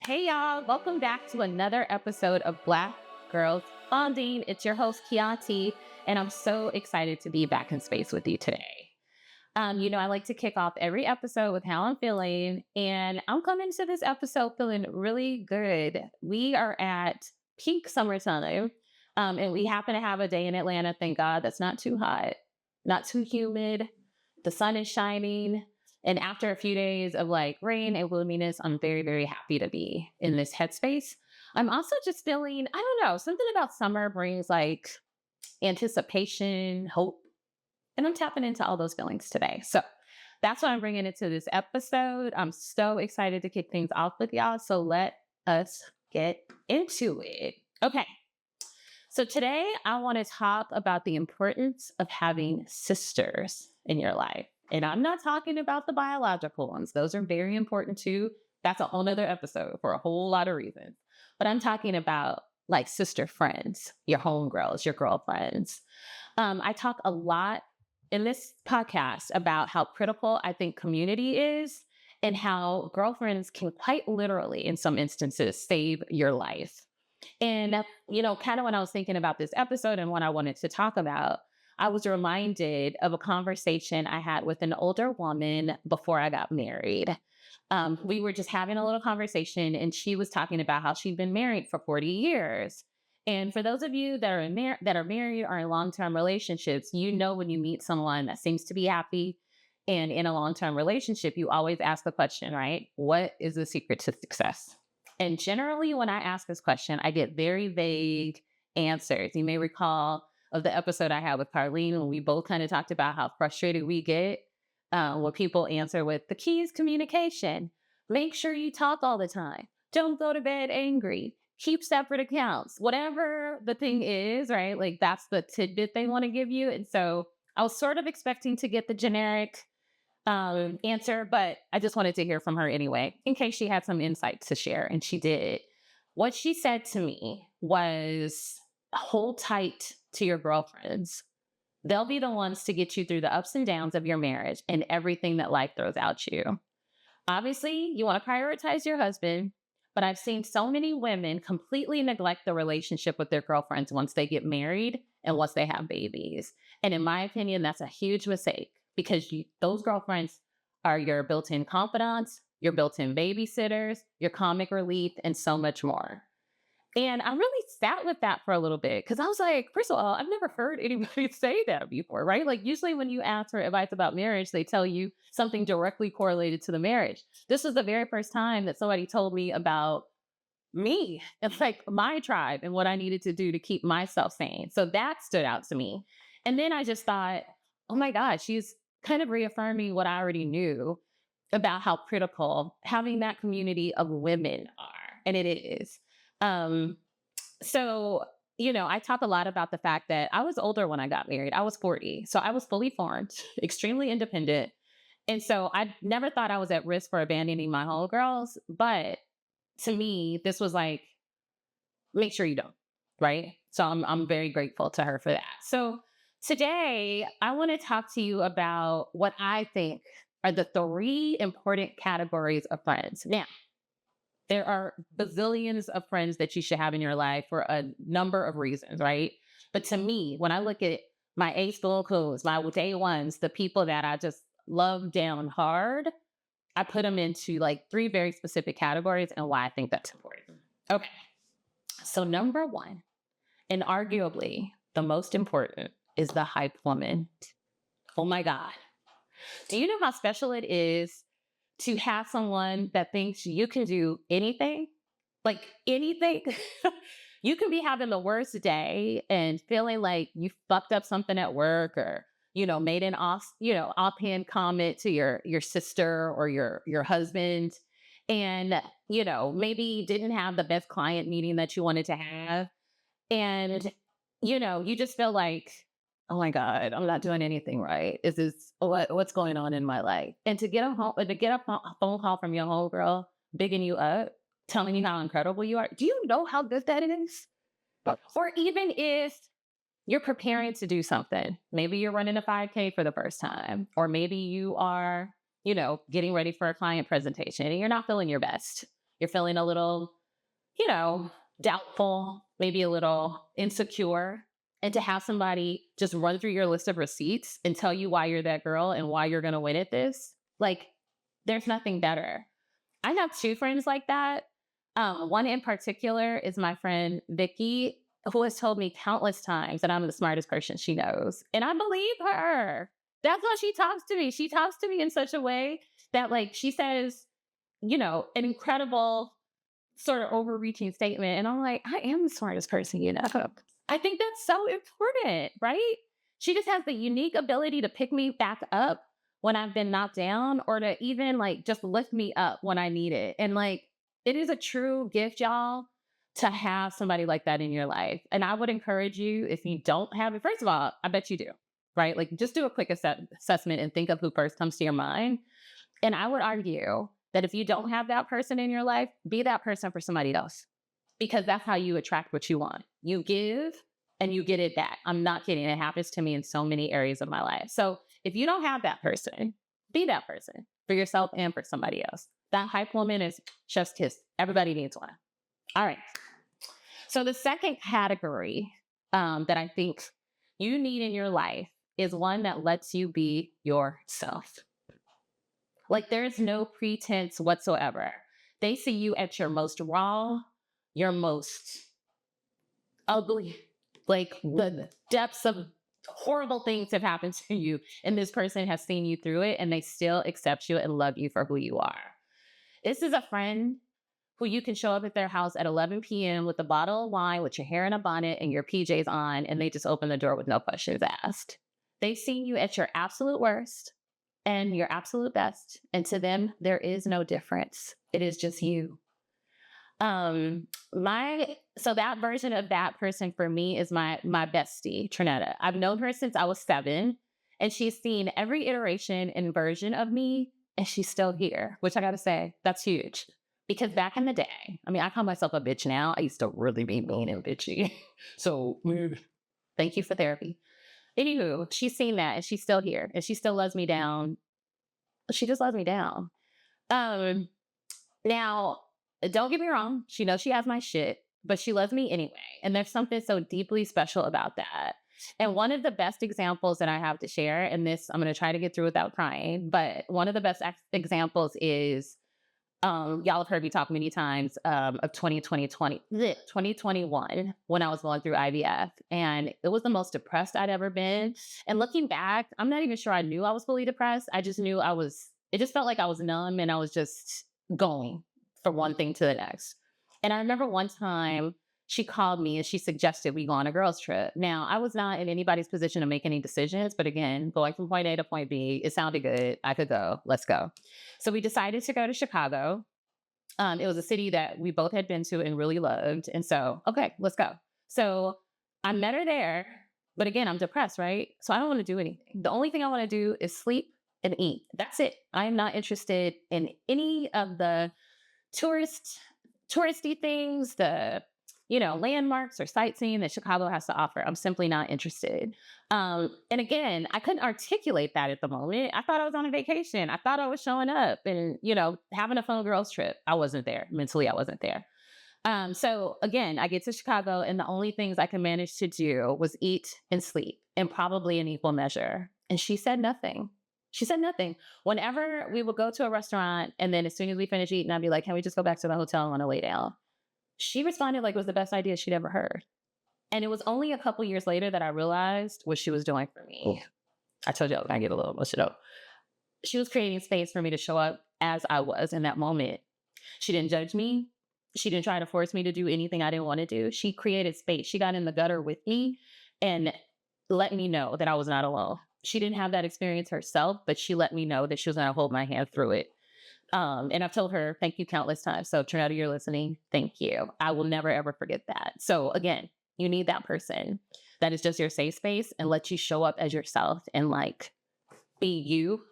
Hey y'all, welcome back to another episode of Black Girls Bonding. It's your host Kianti, and I'm so excited to be back in space with you today. I like to kick off every episode with how I'm feeling, and I'm coming to this episode feeling really good. We are at peak summertime, and we happen to have a day in Atlanta, thank God, that's not too hot, not too humid. The sun is shining. And after a few days of like rain and gloominess, I'm very, very happy to be in this headspace. I'm also just feeling, I don't know, something about summer brings like anticipation, hope, and I'm tapping into all those feelings today. So that's why I'm bringing it to this episode. I'm so excited to kick things off with y'all. So let us get into it. Okay. So today I want to talk about the importance of having sisters in your life. And I'm not talking about the biological ones. Those are very important too. That's a whole nother episode for a whole lot of reasons. But I'm talking about like sister friends, your homegirls, your girlfriends. I talk a lot in this podcast about how critical I think community is and how girlfriends can quite literally, in some instances, save your life. And, kind of when I was thinking about this episode and what I wanted to talk about, I was reminded of a conversation I had with an older woman before I got married. We were just having a little conversation, and she was talking about how she'd been married for 40 years. And for those of you that are that are married or in long-term relationships, when you meet someone that seems to be happy and in a long-term relationship, you always ask the question, right? What is the secret to success? And generally, when I ask this question, I get very vague answers. You may recall of the episode I had with Carlene when we both kind of talked about how frustrated we get when people answer with the key is communication. Make sure you talk all the time. Don't go to bed angry. Keep separate accounts. Whatever the thing is, right? Like that's the tidbit they want to give you. And so I was sort of expecting to get the generic answer, but I just wanted to hear from her anyway, in case she had some insights to share. And she did. What she said to me was hold tight to your girlfriends. They'll be the ones to get you through the ups and downs of your marriage and everything that life throws at you. Obviously, you want to prioritize your husband, but I've seen so many women completely neglect the relationship with their girlfriends once they get married and once they have babies. And in my opinion, that's a huge mistake because those girlfriends are your built-in confidants, your built-in babysitters, your comic relief, and so much more. And I really sat with that for a little bit because I was like, first of all, I've never heard anybody say that before, right? Like usually when you ask for advice about marriage, they tell you something directly correlated to the marriage. This was the very first time that somebody told me about me. It's like my tribe and what I needed to do to keep myself sane. So that stood out to me. And then I just thought, oh my God, she's kind of reaffirming what I already knew about how critical having that community of women are. And it is. Um, I talk a lot about the fact that I was older when I got married. I was 40. So I was fully formed, extremely independent. And so I never thought I was at risk for abandoning my homegirls. But to me, this was like, make sure you don't, right? So I'm very grateful to her for that. So today I want to talk to you about what I think are the three important categories of friends. Now, there are bazillions of friends that you should have in your life for a number of reasons, right? But to me, when I look at my ace school codes, my day ones, the people that I just love down hard, I put them into like three very specific categories and why I think that's important. Okay. So number one, and arguably the most important, is the hype woman. Oh my God. Do you know how special it is to have someone that thinks you can do anything? Like anything? You can be having the worst day and feeling like you fucked up something at work or, made an offhand comment to your sister or your husband. And, maybe didn't have the best client meeting that you wanted to have. And, you just feel like, oh my God, I'm not doing anything right. Is this what's going on in my life? And to get a phone call from your homegirl, bigging you up, telling you how incredible you are. Do you know how good that is? Or even if you're preparing to do something, maybe you're running a 5K for the first time, or maybe you are, getting ready for a client presentation and you're not feeling your best. you're feeling a little, you know, doubtful, maybe a little insecure. And to have somebody just run through your list of receipts and tell you why you're that girl and why you're going to win at this, like, there's nothing better. I have two friends like that. One in particular is my friend Vicky, who has told me countless times that I'm the smartest person she knows. And I believe her. That's how she talks to me. She talks to me in such a way that, like, she says, an incredible sort of overreaching statement. And I'm like, I am the smartest person you know. I think that's so important, right? She just has the unique ability to pick me back up when I've been knocked down, or to even like just lift me up when I need it. And like, it is a true gift, y'all, to have somebody like that in your life. And I would encourage you, if you don't have it, first of all, I bet you do, right? Like, just do a quick assessment and think of who first comes to your mind. And I would argue that if you don't have that person in your life, be that person for somebody else, because that's how you attract what you want. You give and you get it back. I'm not kidding. It happens to me in so many areas of my life. So if you don't have that person, be that person for yourself and for somebody else. That hype woman is chef's kiss. Everybody needs one. All right. So the second category that I think you need in your life is one that lets you be yourself. Like, there's no pretense whatsoever. They see you at your most raw, your most ugly, like the depths of horrible things have happened to you. And this person has seen you through it, and they still accept you and love you for who you are. This is a friend who you can show up at their house at 11 p.m. with a bottle of wine, with your hair in a bonnet and your PJs on, and they just open the door with no questions asked. They've seen you at your absolute worst and your absolute best. And to them, there is no difference. It is just you. So that version of that person for me is my bestie, Trinetta. I've known her since I was 7, and she's seen every iteration and version of me, and she's still here, which I gotta say, that's huge. Because back in the day, I mean, I call myself a bitch now. I used to really be mean and bitchy. So thank you for therapy. Anywho, she's seen that, and she's still here, and she still loves me down. She just loves me down. Now, don't get me wrong. She knows she has my shit, but she loves me anyway. And there's something so deeply special about that. And one of the best examples that I have to share, and this I'm going to try to get through without crying, but one of the best examples is, y'all have heard me talk many times of 2021, when I was going through IVF. And it was the most depressed I'd ever been. And looking back, I'm not even sure I knew I was fully depressed. I just knew it just felt like I was numb, and I was just going from one thing to the next. And I remember one time she called me and she suggested we go on a girls trip. Now, I was not in anybody's position to make any decisions, but again, going from point A to point B, it sounded good. I could go. Let's go. So we decided to go to Chicago. It was a city that we both had been to and really loved. And so, okay, let's go. So I met her there, but again, I'm depressed, right? So I don't want to do anything. The only thing I want to do is sleep and eat. That's it. I am not interested in any of the touristy things, the landmarks or sightseeing that Chicago has to offer. I'm simply not interested. And again, I couldn't articulate that at the moment. I thought I was on a vacation. I thought I was showing up and, having a fun girls trip. I wasn't there. Mentally, I wasn't there. So again, I get to Chicago, and the only things I could manage to do was eat and sleep, and probably in equal measure. And she said nothing. She said nothing. Whenever we would go to a restaurant, and then as soon as we finish eating, I'd be like, can we just go back to the hotel on a lay down? She responded like it was the best idea she'd ever heard. And it was only a couple years later that I realized what she was doing for me. I told you I was going to get a little emotional. She was creating space for me to show up as I was in that moment. She didn't judge me. She didn't try to force me to do anything I didn't want to do. She created space. She got in the gutter with me and let me know that I was not alone. She didn't have that experience herself, but she let me know that she was going to hold my hand through it. And I've told her, thank you countless times. So Trinetta, you're listening. Thank you. I will never, ever forget that. So again, you need that person that is just your safe space and let you show up as yourself and like be you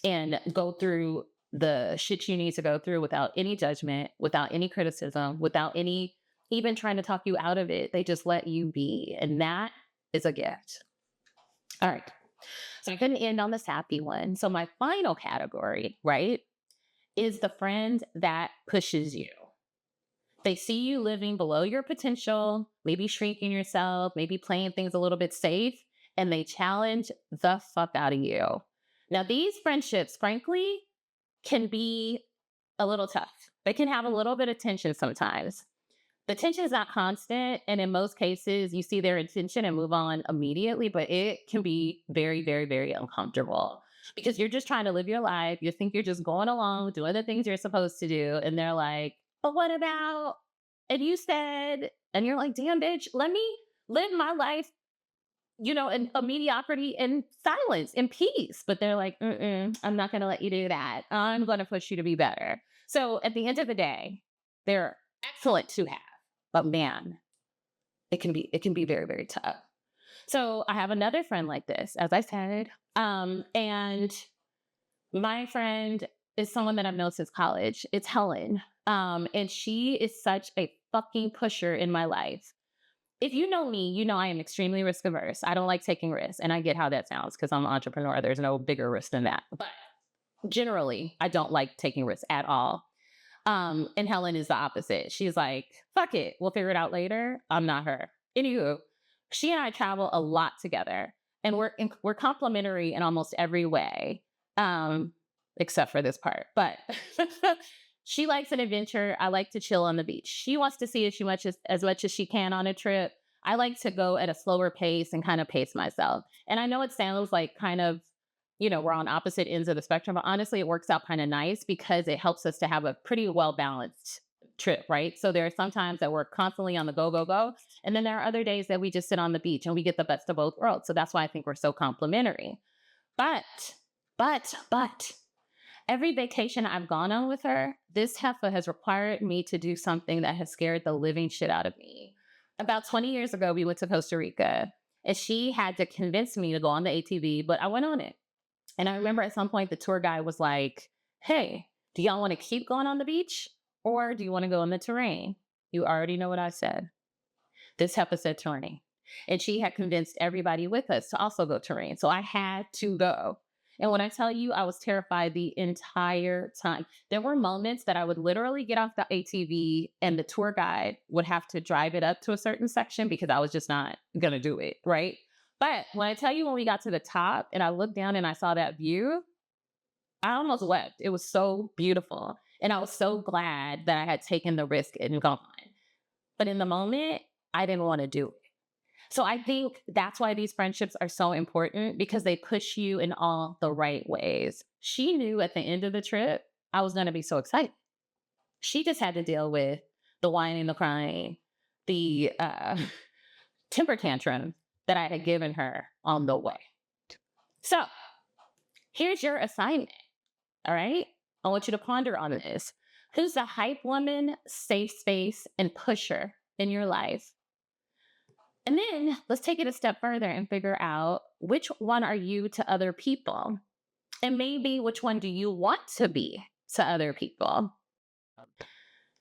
and go through the shit you need to go through without any judgment, without any criticism, without any even trying to talk you out of it. They just let you be. And that is a gift. All right. So I couldn't end on this happy one. So my final category, right, is the friend that pushes you. They see you living below your potential, maybe shrinking yourself, maybe playing things a little bit safe, and they challenge the fuck out of you. Now, these friendships, frankly, can be a little tough. They can have a little bit of tension sometimes. The tension is not constant. And in most cases, you see their intention and move on immediately, but it can be very, very, very uncomfortable because you're just trying to live your life. You think you're just going along, doing the things you're supposed to do. And they're like, but what about, and you said, and you're like, damn, bitch, let me live my life, in a mediocrity and silence and peace. But they're like, I'm not going to let you do that. I'm going to push you to be better. So at the end of the day, they're excellent to have, but man, it can be very, very tough. So I have another friend like this, as I said, and my friend is someone that I've known since college. It's Helen, and she is such a fucking pusher in my life. If you know me, you know I am extremely risk averse. I don't like taking risks, and I get how that sounds because I'm an entrepreneur. There's no bigger risk than that. But generally, I don't like taking risks at all. And Helen is the opposite. She's like, fuck it. We'll figure it out later. I'm not her. Anywho, she and I travel a lot together and we're complementary in almost every way. Except for this part, but she likes an adventure. I like to chill on the beach. She wants to see as much as she can on a trip. I like to go at a slower pace and kind of pace myself. And I know it sounds like kind of, we're on opposite ends of the spectrum, but honestly, it works out kind of nice because it helps us to have a pretty well balanced trip, right? So there are some times that we're constantly on the go, go, go. And then there are other days that we just sit on the beach and we get the best of both worlds. So that's why I think we're so complementary. But, every vacation I've gone on with her, this heifer has required me to do something that has scared the living shit out of me. About 20 years ago, we went to Costa Rica and she had to convince me to go on the ATV, but I went on it. And I remember at some point the tour guide was like, hey, do y'all want to keep going on the beach or do you want to go on the terrain? You already know what I said. This heifer said terrain. And she had convinced everybody with us to also go terrain. So I had to go. And when I tell you, I was terrified the entire time. There were moments that I would literally get off the ATV and the tour guide would have to drive it up to a certain section because I was just not going to do it. Right. But when I tell you, when we got to the top and I looked down and I saw that view, I almost wept. It was so beautiful. And I was so glad that I had taken the risk and gone. But in the moment, I didn't want to do it. So I think that's why these friendships are so important because they push you in all the right ways. She knew at the end of the trip, I was going to be so excited. She just had to deal with the whining, the crying, the temper tantrum that I had given her on the way. So here's your assignment. All right. I want you to ponder on this. Who's the hype woman, safe space, and pusher in your life? And then let's take it a step further and figure out which one are you to other people? And maybe which one do you want to be to other people?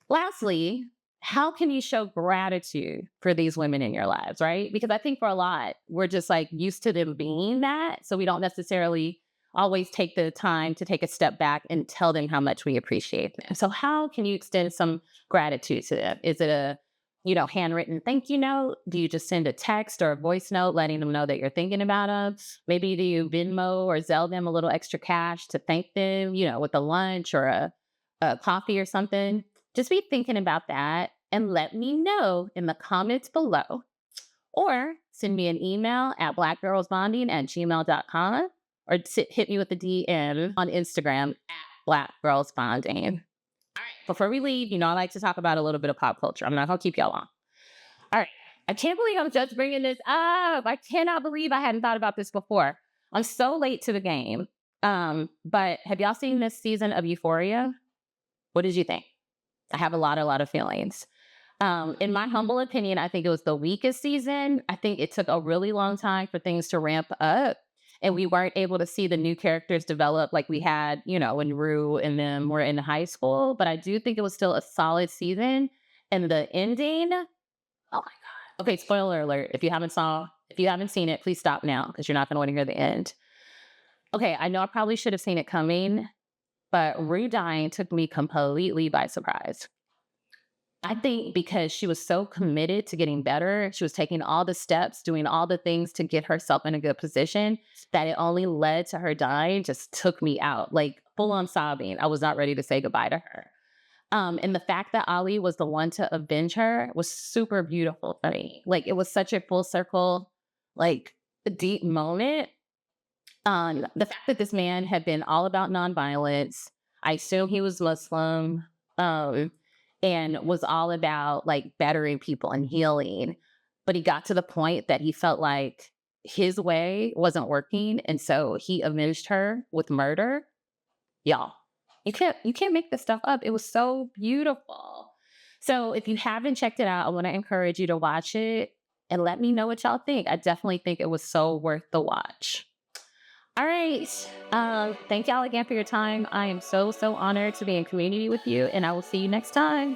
Lastly, how can you show gratitude for these women in your lives, right? Because I think for a lot, we're just like used to them being that. So we don't necessarily always take the time to take a step back and tell them how much we appreciate them. So how can you extend some gratitude to them? Is it a handwritten thank you note? Do you just send a text or a voice note letting them know that you're thinking about them? Maybe do you Venmo or Zelle them a little extra cash to thank them, with a lunch or a coffee or something? Just be thinking about that and let me know in the comments below. Or send me an email at blackgirlsbonding@gmail.com or hit me with a DM on Instagram at blackgirlsbonding. All right, before we leave, I like to talk about a little bit of pop culture. I'm not going to keep y'all long. All right, I can't believe I'm just bringing this up. I cannot believe I hadn't thought about this before. I'm so late to the game. But have y'all seen this season of Euphoria? What did you think? I have a lot of feelings. In my humble opinion, I think it was the weakest season. I think it took a really long time for things to ramp up. And we weren't able to see the new characters develop like we had, when Rue and them were in high school. But I do think it was still a solid season. And the ending, oh my God. Okay, spoiler alert. If you haven't seen it, please stop now because you're not going to want to hear the end. Okay, I know I probably should have seen it coming, but Rue dying took me completely by surprise. I think because she was so committed to getting better, she was taking all the steps, doing all the things to get herself in a good position, that it only led to her dying just took me out, like full on sobbing. I was not ready to say goodbye to her. And the fact that Ali was the one to avenge her was super beautiful for me. Like it was such a full circle, like a deep moment. The fact that this man had been all about nonviolence, I assume he was Muslim, um, and was all about like bettering people and healing. But he got to the point that he felt like his way wasn't working. And so he avenged her with murder. Y'all, you can't make this stuff up. It was so beautiful. So if you haven't checked it out, I want to encourage you to watch it and let me know what y'all think. I definitely think it was so worth the watch. All right. Thank y'all again for your time. I am so, so honored to be in community with you, and I will see you next time.